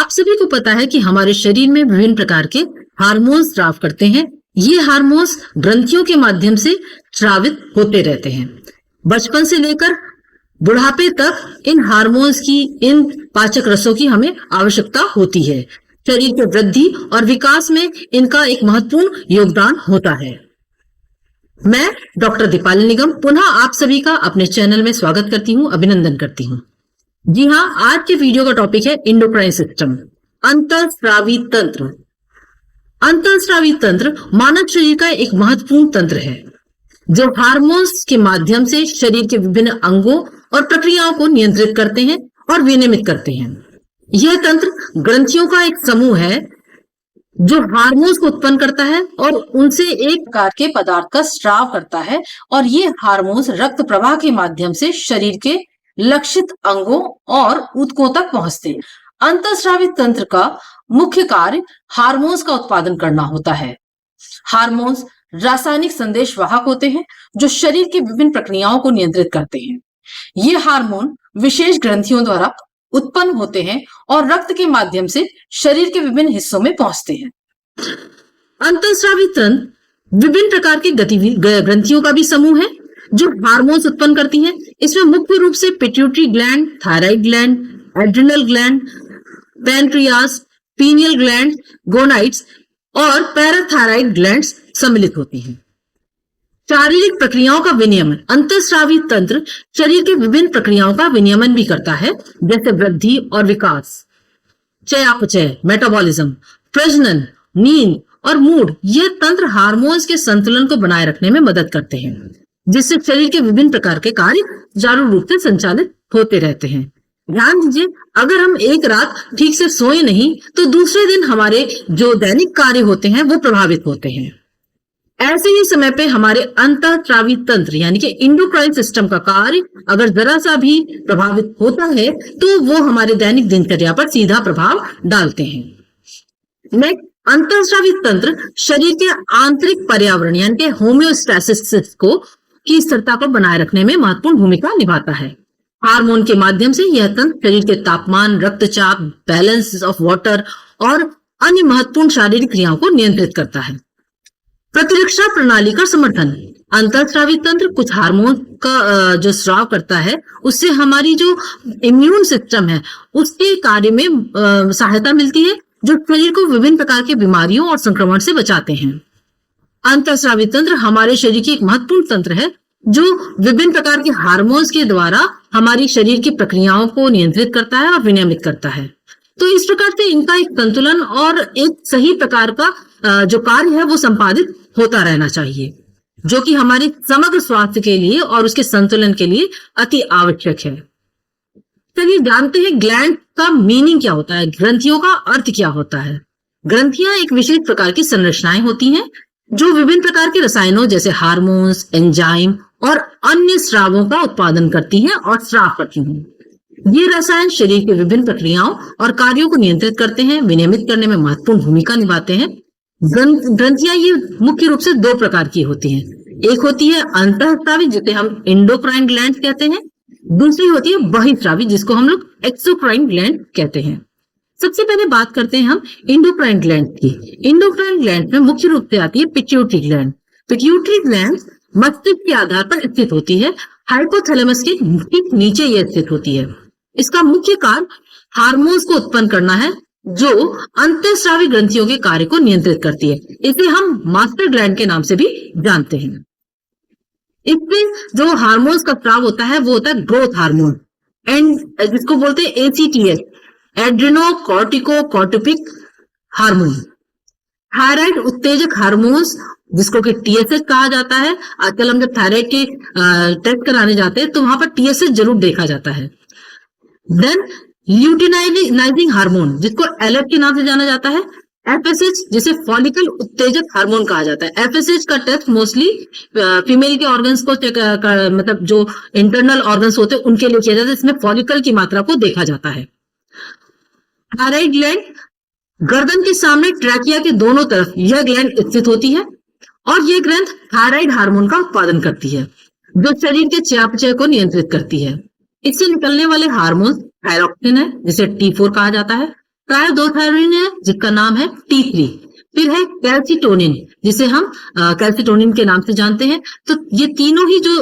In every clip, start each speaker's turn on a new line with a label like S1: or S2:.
S1: आप सभी को पता है कि हमारे शरीर में विभिन्न प्रकार के हार्मोन्स स्राव करते हैं। ये हार्मोन्स ग्रंथियों के माध्यम से स्रावित होते रहते हैं। बचपन से लेकर बुढ़ापे तक इन हार्मोन्स की, इन पाचक रसों की हमें आवश्यकता होती है। शरीर के वृद्धि और विकास में इनका एक महत्वपूर्ण योगदान होता है। मैं डॉक्टर दीपाली निगम पुनः आप सभी का अपने चैनल में स्वागत करती हूँ, अभिनंदन करती हूँ। जी हाँ, आज के वीडियो का टॉपिक है एंडोक्राइन सिस्टम, अंतःस्रावी तंत्र। अंतःस्रावी तंत्र मानव शरीर का एक महत्वपूर्ण तंत्र है जो हार्मोन्स के माध्यम से शरीर के विभिन्न अंगों और प्रक्रियाओं को नियंत्रित करते हैं और विनियमित करते हैं। यह तंत्र ग्रंथियों का एक समूह है जो हार्मोन्स को उत्पन्न करता है और उनसे एक प्रकार के पदार्थ का स्राव करता है, और ये हार्मोन्स रक्त प्रवाह के माध्यम से शरीर के लक्षित अंगों और ऊतकों तक पहुंचते हैं। अंतःस्रावी तंत्र का मुख्य कार्य हार्मोन्स का उत्पादन करना होता है। हार्मोन्स रासायनिक संदेश वाहक होते हैं जो शरीर की विभिन्न प्रक्रियाओं को नियंत्रित करते हैं। ये हार्मोन विशेष ग्रंथियों द्वारा उत्पन्न होते हैं और रक्त के माध्यम से शरीर के विभिन्न हिस्सों में पहुंचते हैं। अंतःस्रावी तंत्र विभिन्न प्रकार की ग्रंथियों का भी समूह है जो हार्मोन्स उत्पन्न करती हैं। इसमें मुख्य रूप से pituitary gland, thyroid gland, adrenal gland, pancreas, pineal gland, gonads और पैराथायराइड ग्लैंड्स सम्मिलित होती हैं। शारीरिक प्रक्रियाओं का विनियमन। अंतःस्रावी तंत्र शरीर के विभिन्न प्रक्रियाओं का विनियमन भी करता है, जैसे वृद्धि और विकास, चयापचय, मेटाबॉलिज्म, प्रजनन, नींद और मूड। यह तंत्र हार्मोन्स के संतुलन को बनाए रखने में मदद करते हैं, जिससे शरीर के विभिन्न प्रकार के कार्य सुचारू रूप से संचालित होते रहते हैं। ध्यान दीजिए, अगर हम एक रात ठीक से सोए नहीं तो दूसरे दिन हमारे जो दैनिक कार्य होते हैं वो प्रभावित होते हैं। ऐसे ही समय पे हमारे अंतःस्रावी तंत्र यानी कि एंडोक्राइन सिस्टम का कार्य अगर जरा सा भी प्रभावित होता है तो वो हमारे दैनिक दिनचर्या पर सीधा प्रभाव डालते हैं। नेक्स्ट, अंतःस्रावी तंत्र शरीर के आंतरिक पर्यावरण यानी कि होम्योस्टैसिस की स्थिरता को बनाए रखने में महत्वपूर्ण भूमिका निभाता है। हार्मोन के माध्यम से यह तंत्र शरीर के तापमान, रक्तचाप, बैलेंस ऑफ वाटर और अन्य महत्वपूर्ण शारीरिक क्रियाओं को नियंत्रित करता है। प्रतिरक्षा प्रणाली का समर्थन। अंतःस्रावी तंत्र कुछ हार्मोन का जो स्राव करता है उससे हमारी जो इम्यून सिस्टम है उसके कार्य में सहायता मिलती है, जो शरीर को विभिन्न प्रकार के बीमारियों और संक्रमण से बचाते हैं। अंतःस्रावी तंत्र हमारे शरीर की एक महत्वपूर्ण तंत्र है जो विभिन्न प्रकार के हार्मोन्स के द्वारा हमारी शरीर की प्रक्रियाओं को नियंत्रित करता है और विनियमित करता है। तो इस प्रकार से इनका एक संतुलन और एक सही प्रकार का जो कार्य है वो संपादित होता रहना चाहिए, जो कि हमारे समग्र स्वास्थ्य के लिए और उसके संतुलन के लिए अति आवश्यक है। चलिए जानते हैं ग्लैंड का मीनिंग क्या होता है, ग्रंथियों का अर्थ क्या होता है। ग्रंथियां एक विशेष प्रकार की संरचनाएं होती हैं जो विभिन्न प्रकार के रसायनों जैसे हार्मोन्स, एंजाइम और अन्य स्रावों का उत्पादन करती हैं और स्राव करती हैं। ये रसायन शरीर के विभिन्न प्रक्रियाओं और कार्यों को नियंत्रित करते हैं, विनियमित करने में महत्वपूर्ण भूमिका निभाते हैं। ग्रंथियां ये मुख्य रूप से दो प्रकार की होती हैं। एक होती है अंतःस्रावी जिसे हम एंडोक्राइन ग्लैंड कहते हैं, दूसरी होती है बहिःस्रावी जिसको हम लोग एक्सोक्राइन ग्लैंड कहते हैं। सबसे पहले बात करते हैं हम एंडोक्राइन ग्लैंड की। एंडोक्राइन ग्लैंड में मुख्य रूप से आती है पिट्यूटरी ग्लैंड। पिट्यूटरी ग्लैंड मस्तिष्क के आधार पर स्थित होती है, हाइपोथैलेमस के ठीक नीचे यह स्थित होती है। इसका मुख्य कार्य हार्मोन्स को उत्पन्न करना है जो अंतःस्रावी ग्रंथियों के कार्य को नियंत्रित करती है। इसे हम मास्टर ग्लैंड के नाम से भी जानते हैं। इसमें जो हार्मोन्स का स्राव होता है वो होता है ग्रोथ हार्मोन एंड जिसको बोलते हैं एसीटीएच, एड्रिनो कॉर्टिकोकॉर्टिक हार्मोन। थायराइड उत्तेजक हार्मोन्स जिसको कि टीएसएच कहा जाता है। आजकल हम जब थायराइड के टेस्ट कराने जाते हैं तो वहां पर टीएसएच जरूर देखा जाता है। देन ल्यूटिनाइजिंग हार्मोन जिसको एलएफ के नाम से जाना जाता है। एफएसएच जिसे फॉलिकल उत्तेजक हार्मोन कहा जाता है। एफएसएच का टेस्ट मोस्टली फीमेल के ऑर्गन्स को मतलब जो इंटरनल ऑर्गन्स होते हैं उनके लिए किया जाता है। इसमें फॉलिकल की मात्रा को देखा जाता है। थायराइड ग्लैंड गर्दन के सामने ट्रैकिया के दोनों तरफ यह ग्लैंड स्थित होती है और यह ग्रंथ थायराइड हार्मोन का उत्पादन करती है जो शरीर के चयापचय को नियंत्रित करती है। इससे निकलने वाले हार्मोन थायरोक्सिन है जिसे T4 कहा जाता है। ट्रायोडोथायरोन है जिसका नाम है T3। फिर है कैल्सिटोनिन जिसे हम कैल्सिटोनिन के नाम से जानते हैं। तो ये तीनों ही जो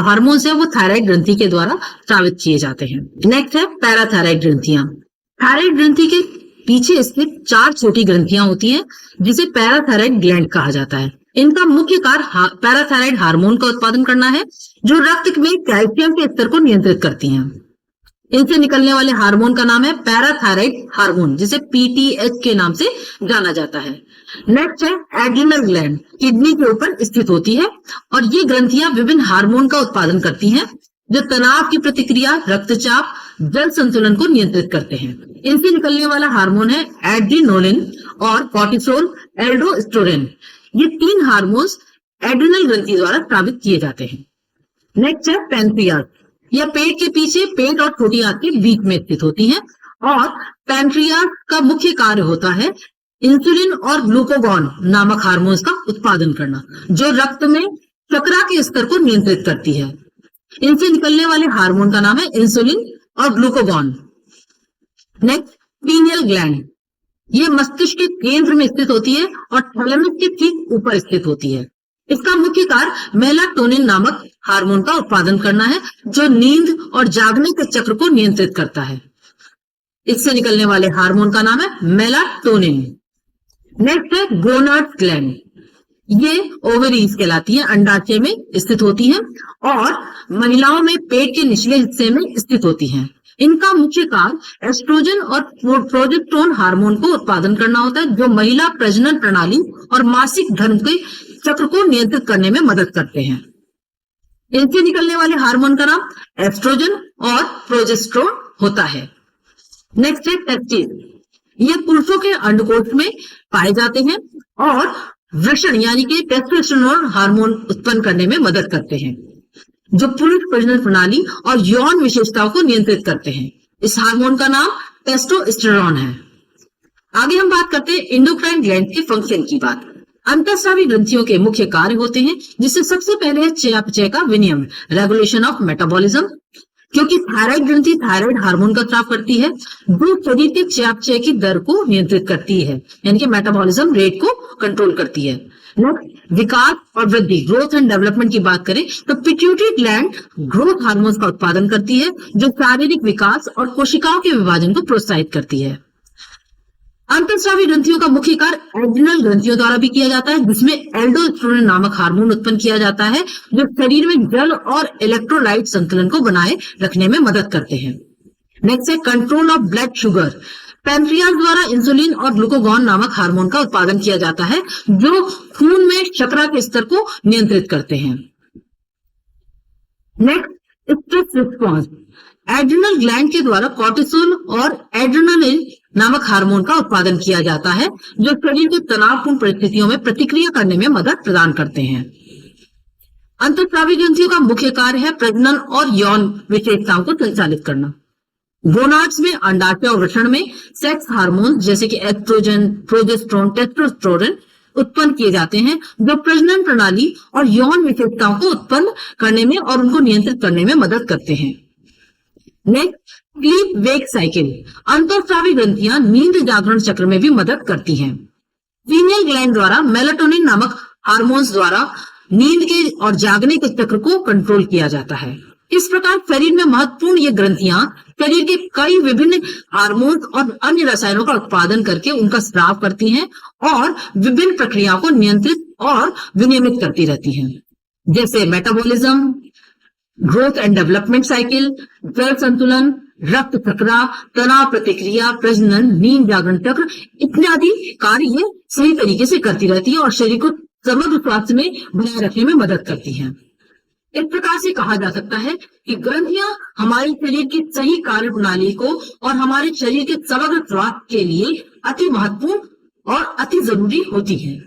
S1: हार्मोन्स है वो थायराइड ग्रंथि के द्वारा स्रावित किए जाते हैं। नेक्स्ट है पैराथायराइड ग्रंथियां। थायराइड ग्रंथि के पीछे स्थित 4 छोटी ग्रंथियां होती हैं जिसे पैराथायराइड ग्लैंड कहा जाता है। इनका मुख्य कार्य पैराथायराइड हार्मोन का उत्पादन करना है जो रक्त में कैल्शियम के स्तर को नियंत्रित करती हैं। इनसे निकलने वाले हार्मोन का नाम है पैराथायराइड हार्मोन जिसे पीटीएच के नाम से जाना जाता है। नेक्स्ट है एड्रिनल ग्लैंड, किडनी के ऊपर स्थित होती है और ये ग्रंथियां विभिन्न हार्मोन का उत्पादन करती हैं जो तनाव की प्रतिक्रिया, रक्तचाप, जल संतुलन को नियंत्रित करते हैं। इनसे निकलने वाला हार्मोन है एड्रिनोलिन और कॉर्टिसोल, एल्डोस्टेरोन। ये 3 हार्मोन्स एड्रिनल ग्रंथि द्वारा स्रावित किए जाते हैं। नेक्स्ट है पैंक्रियास। यह पेट के पीछे, पेट और छोटी आंत के बीच में स्थित होती है और पैंक्रियास का मुख्य कार्य होता है इंसुलिन और ग्लूकागॉन नामक हार्मोन्स का उत्पादन करना जो रक्त में शर्करा के स्तर को नियंत्रित करती है। इनसे निकलने वाले हार्मोन का नाम है इंसुलिन और ग्लूकागॉन। नेक्स्ट पीनियल ग्लैंड, ये मस्तिष्क के केंद्र में स्थित होती है और थैलेमस के ठीक ऊपर स्थित होती है। इसका मुख्य कार्य मेलाटोनिन नामक हार्मोन का उत्पादन करना है जो नींद और जागने के चक्र को नियंत्रित करता है। इससे निकलने वाले हार्मोन का नाम है मेलाटोनिन। नेक्स्ट है गोनाड्स ग्लैंड। ये ओवरीज कहलाती है, अंडाशय में स्थित होती है और महिलाओं में पेट के निचले हिस्से में स्थित होती हैं। इनका मुख्य कार्य एस्ट्रोजन और प्रोजेस्टेरोन हार्मोन को उत्पादन करना होता है जो महिला प्रजनन प्रणाली और मासिक धर्म के चक्र को नियंत्रित करने में मदद करते हैं। इनसे निकलने वाले हार्मोन का नाम एस्ट्रोजन और प्रोजेस्टेरोन होता है। नेक्स्ट है टेस्टिस। ये पुरुषों के अंडकोश में पाए जाते हैं और वृषण यानी कि टेस्टोस्टेरोन हार्मोन उत्पन्न करने में मदद करते हैं जो पुरुष प्रजनन प्रणाली और यौन विशेषताओं को नियंत्रित करते हैं। इस हार्मोन का नाम टेस्टोस्टेरोन है। आगे हम बात करते हैं इंडोक्राइन ग्लैंड के फंक्शन की बात। अंतःस्रावी ग्रंथियों के मुख्य कार्य होते हैं जिससे सबसे पहले है चयापचय का विनियमन, रेगुलेशन ऑफ मेटाबॉलिज्म। क्योंकि थायराइड ग्रंथि थायराइड हार्मोन का स्राव करती है जो शरीर के चयापचय की दर को नियंत्रित करती है यानी कि मेटाबॉलिज्म रेट को कंट्रोल करती है। नेक्स्ट विकास और वृद्धि, ग्रोथ एंड डेवलपमेंट की बात करें तो पिट्यूटरी ग्लैंड ग्रोथ हार्मोन्स का उत्पादन करती है जो शारीरिक विकास और कोशिकाओं के विभाजन को प्रोत्साहित करती है। अंतःस्रावी ग्रंथियों का मुख्य कार्य एड्रिनल ग्रंथियों द्वारा भी किया जाता है जिसमें एल्डोस्टेरोन नामक हार्मोन उत्पन्न किया जाता है जो शरीर में जल और इलेक्ट्रोलाइट संतुलन को बनाए रखने में मदद करते हैं। नेक्स्ट है control of blood sugar. Pancreas द्वारा इंसुलिन और ग्लूकागॉन नामक हार्मोन का उत्पादन किया जाता है जो खून में शर्करा के स्तर को नियंत्रित करते हैं। Next stress response. Adrenal gland के द्वारा कॉर्टिसोल और एड्रेनालिन नामक हार्मोन का उत्पादन किया जाता है जो शरीर के तनावपूर्ण परिस्थितियों में प्रतिक्रिया करने में मदद प्रदान करते हैं। अंतःस्रावी ग्रंथियों का मुख्य कार्य है प्रजनन और यौन विशेषताओं को संचालित करना। गोनाड्स में अंडाशय और वृषण में सेक्स हार्मोन जैसे कि एस्ट्रोजन, प्रोजेस्टेरोन, टेस्टोस्टेरोन उत्पन्न किए जाते हैं जो प्रजनन प्रणाली और यौन विशेषताओं को उत्पन्न करने में और उनको नियंत्रित करने में मदद करते हैं। Next sleep wake cycle. अंतःस्रावी ग्रंथियां नींद जागरण चक्र में भी मदद करती हैं। फीमेल ग्लैंड द्वारा मेलाटोनिन नामक हार्मोन्स द्वारा नींद के और जागने के चक्र को कंट्रोल किया जाता है। इस प्रकार शरीर में महत्वपूर्ण ये ग्रंथियां शरीर के कई विभिन्न हार्मोन्स और अन्य रसायनों का उत्पादन करके उनका स्राव करती हैं और विभिन्न प्रक्रियाओं को नियंत्रित और विनियमित करती रहती हैं जैसे metabolism, growth and development cycle, जल संतुलन, रक्त शर्करा, तनाव प्रतिक्रिया, प्रजनन, नींद जागरण चक्र इत्यादि कार्य ये सही तरीके से करती रहती है और शरीर को समग्र स्वास्थ्य में बनाए रखने में मदद करती हैं। इस प्रकार से कहा जा सकता है कि ग्रंथियां हमारे शरीर की सही कार्य प्रणाली को और हमारे शरीर के समग्र स्वास्थ्य के लिए अति महत्वपूर्ण और अति जरूरी होती हैं।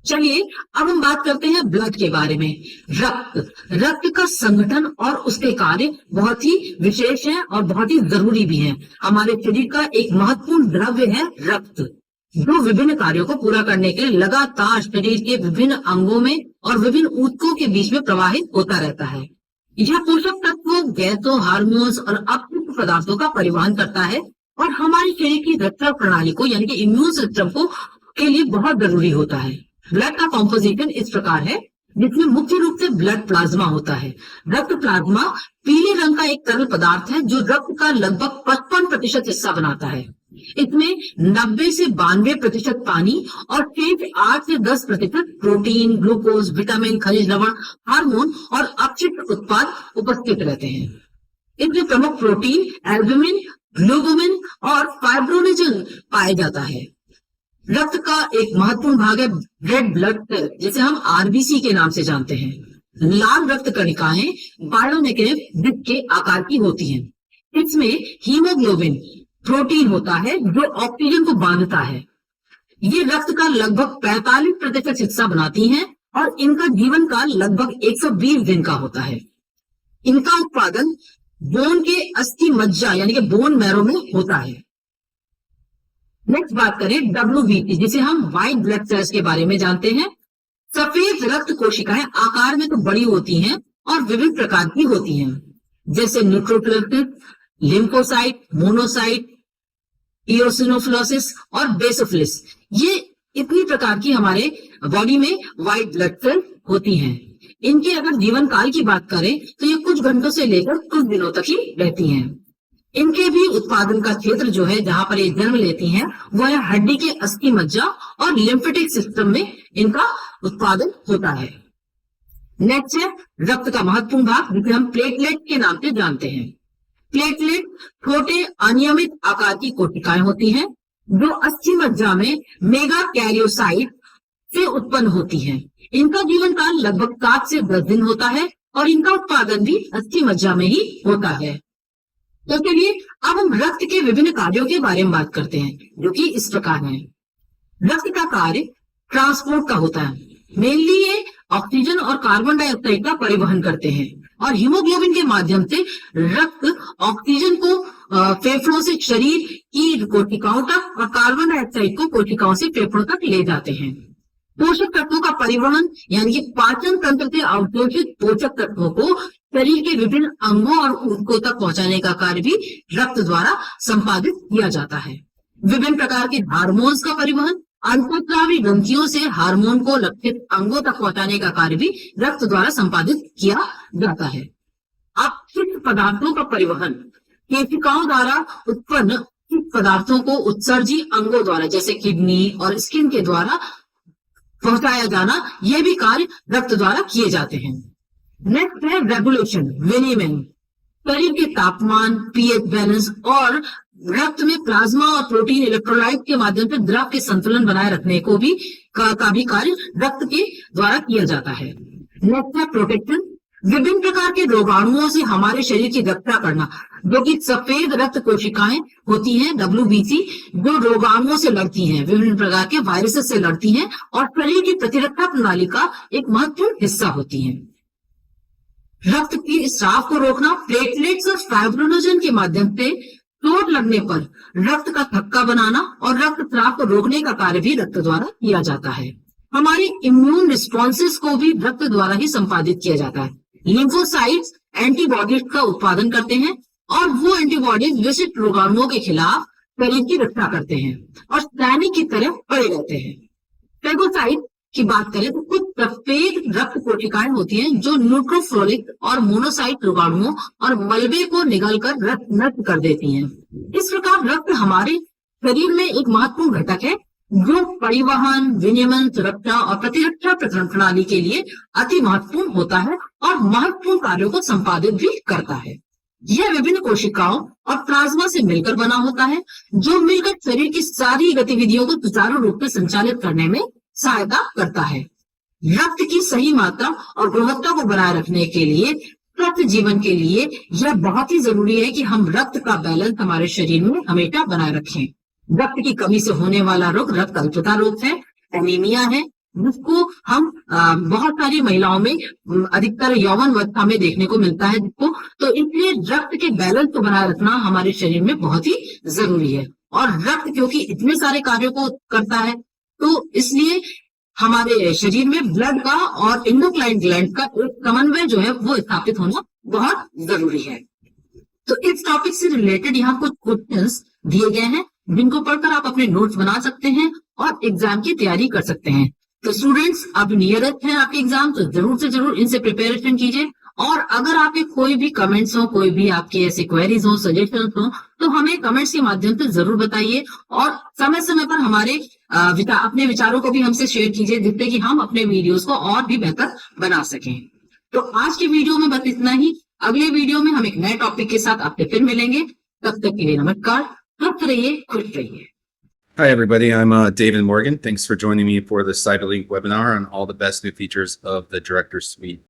S1: चलिए अब हम बात करते हैं ब्लड के बारे में। रक्त का संगठन और उसके कार्य बहुत ही विशेष है और बहुत ही जरूरी भी है। हमारे शरीर का एक महत्वपूर्ण द्रव्य है रक्त जो विभिन्न कार्यों को पूरा करने के लिए लगातार शरीर के विभिन्न अंगों में और विभिन्न ऊतकों के बीच में प्रवाहित होता रहता है। यह पोषक तत्वों, गैसों, हार्मोन्स और अपशिष्ट पदार्थों का परिवहन करता है और हमारे शरीर की रक्षा प्रणाली को यानी कि इम्यून सिस्टम को के लिए बहुत जरूरी होता है। ब्लड का कॉम्पोजिशन इस प्रकार है, जिसमें मुख्य रूप से ब्लड प्लाज्मा होता है। रक्त प्लाज्मा पीले रंग का एक तरल पदार्थ है जो रक्त का लगभग 55% हिस्सा बनाता है। इसमें 90 से 92% पानी और शेष 8 से 10% प्रोटीन, ग्लूकोज, विटामिन, खनिज लवण, हार्मोन और अपशिष्ट उत्पाद उपस्थित रहते हैं। इनमें प्रमुख प्रोटीन एल्बुमिन, ग्लोबुमिन और फाइब्रोनेजन पाया जाता है। रक्त का एक महत्वपूर्ण भाग है रेड ब्लड सेल, जिसे हम आरबीसी के नाम से जानते हैं। लाल रक्त कणिकाएं बायोनेगेटिव डिस्क के आकार की होती हैं। इसमें हीमोग्लोबिन प्रोटीन होता है जो ऑक्सीजन को बांधता है। ये रक्त का लगभग 45% हिस्सा बनाती हैं और इनका जीवन काल लगभग 120 दिन का होता है। इनका उत्पादन बोन के अस्थि मज्जा यानी कि बोन मैरो में होता है। नेक्स्ट बात करें WBC, जिसे हम व्हाइट ब्लड सेल्स के बारे में जानते हैं। सफेद रक्त कोशिकाएं आकार में तो बड़ी होती हैं और विभिन्न प्रकार की होती हैं, जैसे न्यूट्रोफिल्स, लिम्फोसाइट, मोनोसाइट, इओसिनोफिलोसिस और बेसोफिलिस। ये इतनी प्रकार की हमारे बॉडी में व्हाइट ब्लड सेल होती हैं। इनके अगर जीवन काल की बात करें तो ये कुछ घंटों से लेकर कुछ दिनों तक ही रहती हैं। इनके भी उत्पादन का क्षेत्र जो है जहां पर ये जन्म लेती हैं वह है हड्डी के अस्थि मज्जा और लिम्फेटिक सिस्टम में इनका उत्पादन होता है। नेक्स्ट है रक्त का महत्वपूर्ण भाग, जिसे हम प्लेटलेट के नाम से जानते हैं। प्लेटलेट छोटे अनियमित आकार की कोशिकाएं होती हैं जो अस्थि मज्जा में मेगा कैरियोसाइट से उत्पन्न होती हैं। इनका जीवन काल लगभग 7 से 10 दिन होता है और इनका उत्पादन भी अस्थि मज्जा में ही होता है। तो चलिए अब हम रक्त के विभिन्न कार्यों के बारे में बात करते हैं, जो कि इस प्रकार हैं। रक्त का कार्य ट्रांसपोर्ट का होता है। मेनली ये ऑक्सीजन और कार्बन डाइऑक्साइड का परिवहन करते हैं और हीमोग्लोबिन के माध्यम से रक्त ऑक्सीजन को फेफड़ों से शरीर की कोशिकाओं तक और कार्बन डाइऑक्साइड को कोशिकाओं से फेफड़ों तक ले जाते हैं। पोषक तत्वों का परिवहन यानी कि पाचन तंत्र से अवशोषित पोषक तत्वों को शरीर के विभिन्न अंगों और ऊतकों तक पहुंचाने का कार्य भी रक्त द्वारा संपादित किया जाता है। विभिन्न प्रकार के हार्मोन्स का परिवहन, अंतःस्रावी ग्रंथियों से हार्मोन को लक्षित अंगों तक पहुंचाने का कार्य भी रक्त द्वारा संपादित किया जाता है। अपशिष्ट पदार्थों का परिवहन, केशिकाओं द्वारा उत्पन्न पदार्थों को उत्सर्जी अंगों द्वारा जैसे किडनी और स्किन के द्वारा पहुंचाया जाना, यह भी कार्य रक्त द्वारा किए जाते हैं। नेक्स्ट है रेगुलेशन, विनियमन। शरीर के तापमान, पीएच बैलेंस और रक्त में प्लाज्मा और प्रोटीन इलेक्ट्रोलाइट के माध्यम से द्रव के संतुलन बनाए रखने को भी का भी कार्य रक्त के द्वारा किया जाता है। नेक्स्ट है प्रोटेक्शन, विभिन्न प्रकार के रोगाणुओं से हमारे शरीर की रक्षा करना, जो कि सफेद रक्त कोशिकाएं होती हैं WBC, जो रोगाणुओं से लड़ती हैं, विभिन्न प्रकार के वायरसेस से लड़ती हैं और शरीर की प्रतिरक्षा प्रणाली का एक महत्वपूर्ण हिस्सा होती हैं। रक्त की स्राव को रोकना, प्लेटलेट्स और फाइब्रोनोजन के माध्यम से चोट लगने पर रक्त का थक्का बनाना और रक्त स्राव को रोकने का कार्य भी रक्त द्वारा किया जाता है। हमारे इम्यून रिस्पॉन्सेस को भी रक्त द्वारा ही संपादित किया जाता है। लिम्फोसाइट्स एंटीबॉडीज का उत्पादन करते हैं और वो एंटीबॉडीज विशिष्ट रोगाणुओं के खिलाफ शरीर की रक्षा करते हैं और सैनिक की तरह खड़े रहते हैं। फेगोसाइट की बात करें तो कुछ सफेद रक्त कोशिकाएं होती हैं जो न्यूट्रोफिलिक और मोनोसाइट रोगाणुओं और मलबे को निगलकर रक्त नष्ट कर देती हैं। इस प्रकार रक्त हमारे शरीर में एक महत्वपूर्ण घटक है जो परिवहन, विनियमन, सुरक्षा और प्रतिरक्षा प्रणाली के लिए अति महत्वपूर्ण होता है और महत्वपूर्ण कार्यों को संपादित भी करता है। यह विभिन्न कोशिकाओं और प्लाज्मा से मिलकर बना होता है, जो मिलकर शरीर की सारी गतिविधियों को सुचारू रूप से संचालित करने में सहायता करता है। रक्त की सही मात्रा और गुणवत्ता को बनाए रखने के लिए, स्वस्थ जीवन के लिए यह बहुत ही जरूरी है कि हम रक्त का बैलेंस हमारे शरीर में हमेशा बनाए रखें। रक्त की कमी से होने वाला रोग रक्त अल्पता रोग है, एनीमिया है, जिसको हम बहुत सारी महिलाओं में अधिकतर यौवन अवस्था में देखने को मिलता है जिसको, तो इसलिए रक्त के बैलेंस को बनाए रखना हमारे शरीर में बहुत ही जरूरी है। और रक्त क्योंकि इतने सारे कार्यों को करता है तो इसलिए हमारे शरीर में ब्लड का और एंडोक्राइन ग्लैंड का एक समन्वय जो है वो स्थापित होना बहुत जरूरी है। तो इस टॉपिक से रिलेटेड यहाँ कुछ क्वेश्चंस दिए गए हैं, जिनको पढ़कर आप अपने नोट्स बना सकते हैं और एग्जाम की तैयारी कर सकते हैं। तो स्टूडेंट्स, अब नियरेस्ट है आपके एग्जाम, तो जरूर से जरूर इनसे प्रिपरेशन कीजिए। और अगर आपके कोई भी कमेंट्स हो, कोई भी आपके ऐसे क्वेरीज हो, सजेशन हो, तो हमें कमेंट्स के माध्यम से जरूर बताइए और समय समय पर हमारे अपने विचारों को भी हमसे शेयर कीजिए, जिससे कि हम अपने वीडियोस को और भी बेहतर बना सकें। तो आज की वीडियो में बस इतना ही। अगले वीडियो में हम एक नए टॉपिक के साथ आपसे फिर मिलेंगे। तब तक के लिए नमस्कार, स्वस्थ रहिए, खुश रहिए।
S2: Hi, everybody. I'm David Morgan. Thanks for joining me for the CyberLink webinar on all the best new features of the Director Suite.